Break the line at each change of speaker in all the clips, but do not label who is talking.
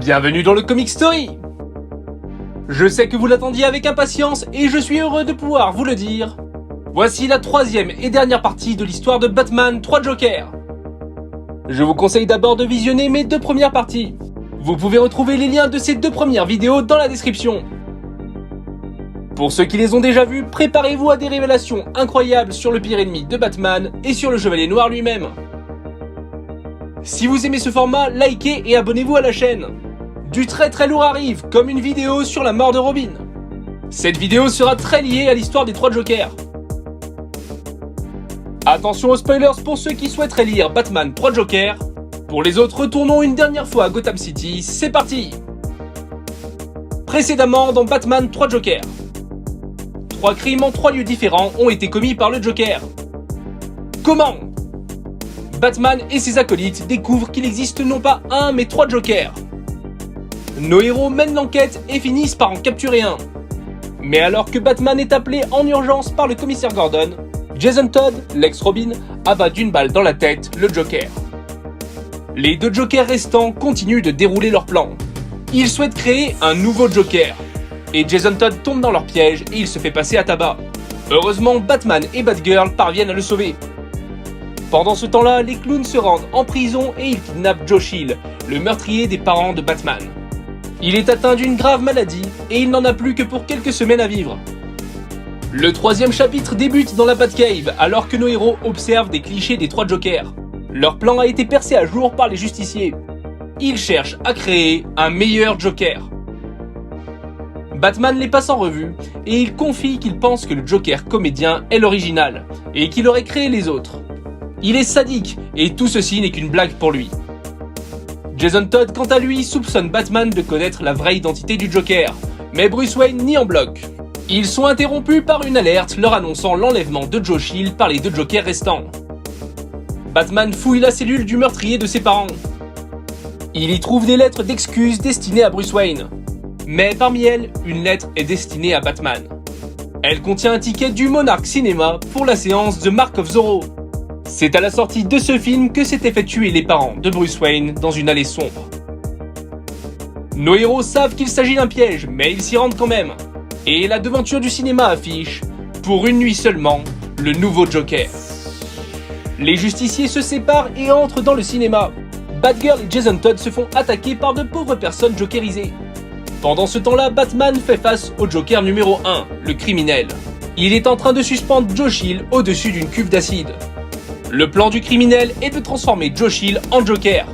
Bienvenue dans le Comic Story. Je sais que vous l'attendiez avec impatience et je suis heureux de pouvoir vous le dire. Voici la troisième et dernière partie de l'histoire de Batman 3 Jokers. Je vous conseille d'abord de visionner mes deux premières parties. Vous pouvez retrouver les liens de ces deux premières vidéos dans la description. Pour ceux qui les ont déjà vues, préparez-vous à des révélations incroyables sur le pire ennemi de Batman et sur le Chevalier Noir lui-même. Si vous aimez ce format, likez et abonnez-vous à la chaîne. Du très lourd arrive, comme une vidéo sur la mort de Robin. Cette vidéo sera très liée à l'histoire des 3 Jokers. Attention aux spoilers pour ceux qui souhaiteraient lire Batman 3 Jokers. Pour les autres, retournons une dernière fois à Gotham City, c'est parti. Précédemment dans Batman 3 Jokers. 3 crimes en 3 lieux différents ont été commis par le Joker. Comment ? Batman et ses acolytes découvrent qu'il existe non pas un mais 3 Jokers. Nos héros mènent l'enquête et finissent par en capturer un. Mais alors que Batman est appelé en urgence par le commissaire Gordon, Jason Todd, l'ex-Robin, abat d'une balle dans la tête le Joker. Les 2 Jokers restants continuent de dérouler leur plan. Ils souhaitent créer un nouveau Joker. Et Jason Todd tombe dans leur piège et il se fait passer à tabac. Heureusement, Batman et Batgirl parviennent à le sauver. Pendant ce temps-là, les clowns se rendent en prison et ils kidnappent Joe Chill, le meurtrier des parents de Batman. Il est atteint d'une grave maladie et il n'en a plus que pour quelques semaines à vivre. Le 3e chapitre débute dans la Batcave alors que nos héros observent des clichés des 3 Jokers. Leur plan a été percé à jour par les justiciers. Ils cherchent à créer un meilleur Joker. Batman les passe en revue et il confie qu'il pense que le Joker comédien est l'original et qu'il aurait créé les autres. Il est sadique et tout ceci n'est qu'une blague pour lui. Jason Todd, quant à lui, soupçonne Batman de connaître la vraie identité du Joker, mais Bruce Wayne nie en bloc. Ils sont interrompus par une alerte leur annonçant l'enlèvement de Joe Chill par les 2 Jokers restants. Batman fouille la cellule du meurtrier de ses parents. Il y trouve des lettres d'excuses destinées à Bruce Wayne. Mais parmi elles, une lettre est destinée à Batman. Elle contient un ticket du Monarch Cinéma pour la séance The Mark of Zorro. C'est à la sortie de ce film que s'étaient fait tuer les parents de Bruce Wayne dans une allée sombre. Nos héros savent qu'il s'agit d'un piège, mais ils s'y rendent quand même. Et la devanture du cinéma affiche, pour une nuit seulement, le nouveau Joker. Les justiciers se séparent et entrent dans le cinéma. Batgirl et Jason Todd se font attaquer par de pauvres personnes jokerisées. Pendant ce temps-là, Batman fait face au Joker numéro 1, le criminel. Il est en train de suspendre Joe Chill au-dessus d'une cuve d'acide. Le plan du criminel est de transformer Joe Chill en Joker.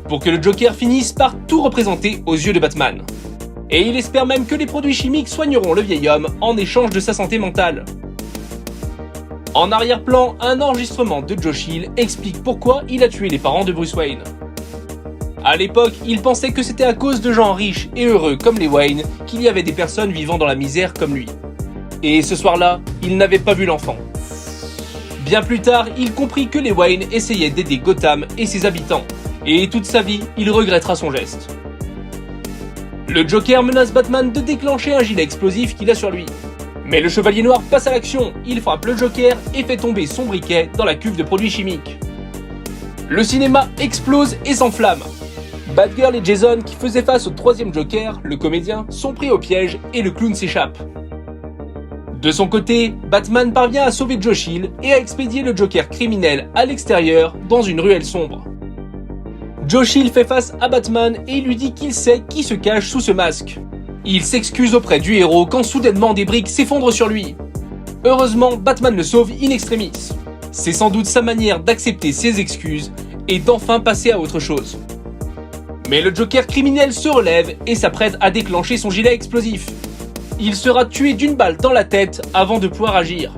Pour que le Joker finisse par tout représenter aux yeux de Batman. Et il espère même que les produits chimiques soigneront le vieil homme en échange de sa santé mentale. En arrière-plan, un enregistrement de Joe Chill explique pourquoi il a tué les parents de Bruce Wayne. À l'époque, il pensait que c'était à cause de gens riches et heureux comme les Wayne qu'il y avait des personnes vivant dans la misère comme lui. Et ce soir-là, il n'avait pas vu l'enfant. Bien plus tard, il comprit que les Wayne essayaient d'aider Gotham et ses habitants, et toute sa vie, il regrettera son geste. Le Joker menace Batman de déclencher un gilet explosif qu'il a sur lui. Mais le Chevalier Noir passe à l'action, il frappe le Joker et fait tomber son briquet dans la cuve de produits chimiques. Le cinéma explose et s'enflamme. Batgirl et Jason, qui faisaient face au 3e Joker, le comédien, sont pris au piège et le clown s'échappe. De son côté, Batman parvient à sauver Joe Chill et à expédier le Joker criminel à l'extérieur dans une ruelle sombre. Joe Chill fait face à Batman et lui dit qu'il sait qui se cache sous ce masque. Il s'excuse auprès du héros quand soudainement des briques s'effondrent sur lui. Heureusement, Batman le sauve in extremis. C'est sans doute sa manière d'accepter ses excuses et d'enfin passer à autre chose. Mais le Joker criminel se relève et s'apprête à déclencher son gilet explosif. Il sera tué d'une balle dans la tête avant de pouvoir agir.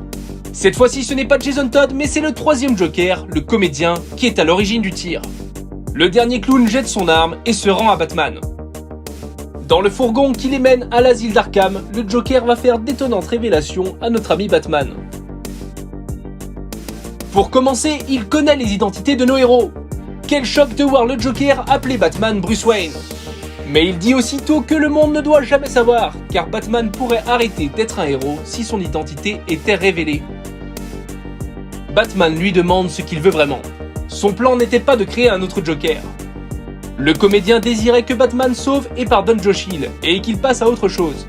Cette fois-ci, ce n'est pas Jason Todd, mais c'est le 3e Joker, le comédien, qui est à l'origine du tir. Le dernier clown jette son arme et se rend à Batman. Dans le fourgon qui les mène à l'asile d'Arkham, le Joker va faire d'étonnantes révélations à notre ami Batman. Pour commencer, il connaît les identités de nos héros. Quel choc de voir le Joker appeler Batman Bruce Wayne. Mais il dit aussitôt que le monde ne doit jamais savoir, car Batman pourrait arrêter d'être un héros si son identité était révélée. Batman lui demande ce qu'il veut vraiment. Son plan n'était pas de créer un autre Joker. Le comédien désirait que Batman sauve et pardonne Josh Hill et qu'il passe à autre chose.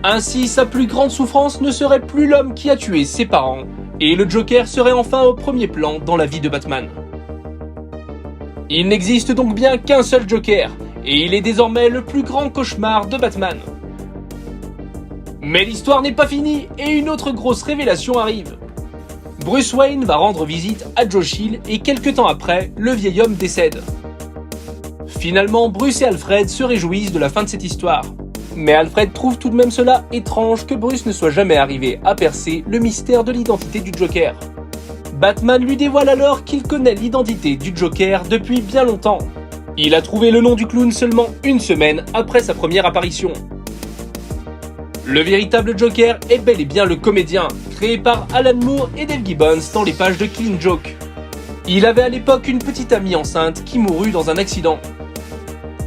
Ainsi, sa plus grande souffrance ne serait plus l'homme qui a tué ses parents, et le Joker serait enfin au premier plan dans la vie de Batman. Il n'existe donc bien qu'un seul Joker, et il est désormais le plus grand cauchemar de Batman. Mais l'histoire n'est pas finie, et une autre grosse révélation arrive. Bruce Wayne va rendre visite à Josh Hill, et quelques temps après, le vieil homme décède. Finalement, Bruce et Alfred se réjouissent de la fin de cette histoire. Mais Alfred trouve tout de même cela étrange que Bruce ne soit jamais arrivé à percer le mystère de l'identité du Joker. Batman lui dévoile alors qu'il connaît l'identité du Joker depuis bien longtemps. Il a trouvé le nom du clown seulement une semaine après sa première apparition. Le véritable Joker est bel et bien le comédien, créé par Alan Moore et Dave Gibbons dans les pages de Killing Joke. Il avait à l'époque une petite amie enceinte qui mourut dans un accident.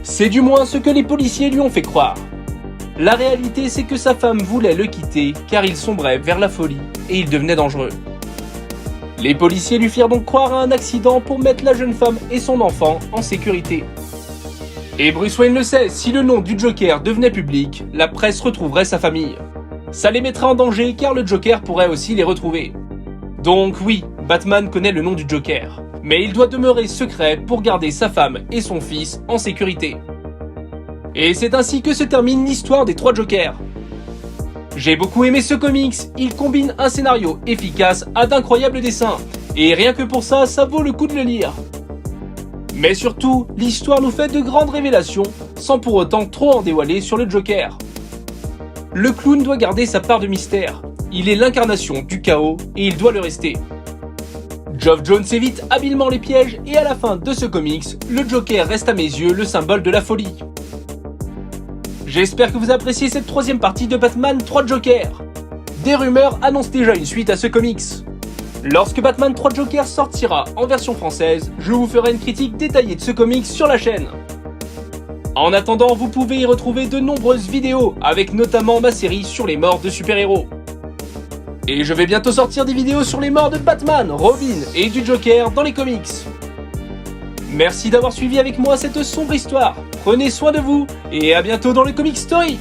C'est du moins ce que les policiers lui ont fait croire. La réalité, c'est que sa femme voulait le quitter car il sombrait vers la folie et il devenait dangereux. Les policiers lui firent donc croire à un accident pour mettre la jeune femme et son enfant en sécurité. Et Bruce Wayne le sait, si le nom du Joker devenait public, la presse retrouverait sa famille. Ça les mettrait en danger car le Joker pourrait aussi les retrouver. Donc oui, Batman connaît le nom du Joker, mais il doit demeurer secret pour garder sa femme et son fils en sécurité. Et c'est ainsi que se termine l'histoire des 3 Jokers. J'ai beaucoup aimé ce comics, il combine un scénario efficace à d'incroyables dessins, et rien que pour ça, ça vaut le coup de le lire. Mais surtout, l'histoire nous fait de grandes révélations, sans pour autant trop en dévoiler sur le Joker. Le clown doit garder sa part de mystère, il est l'incarnation du chaos et il doit le rester. Geoff Johns évite habilement les pièges et à la fin de ce comics, le Joker reste à mes yeux le symbole de la folie. J'espère que vous appréciez cette 3e partie de Batman 3 Jokers. Des rumeurs annoncent déjà une suite à ce comics. Lorsque Batman 3 Jokers sortira en version française, je vous ferai une critique détaillée de ce comics sur la chaîne. En attendant, vous pouvez y retrouver de nombreuses vidéos, avec notamment ma série sur les morts de super-héros. Et je vais bientôt sortir des vidéos sur les morts de Batman, Robin et du Joker dans les comics. Merci d'avoir suivi avec moi cette sombre histoire. Prenez soin de vous et à bientôt dans les Comic Story.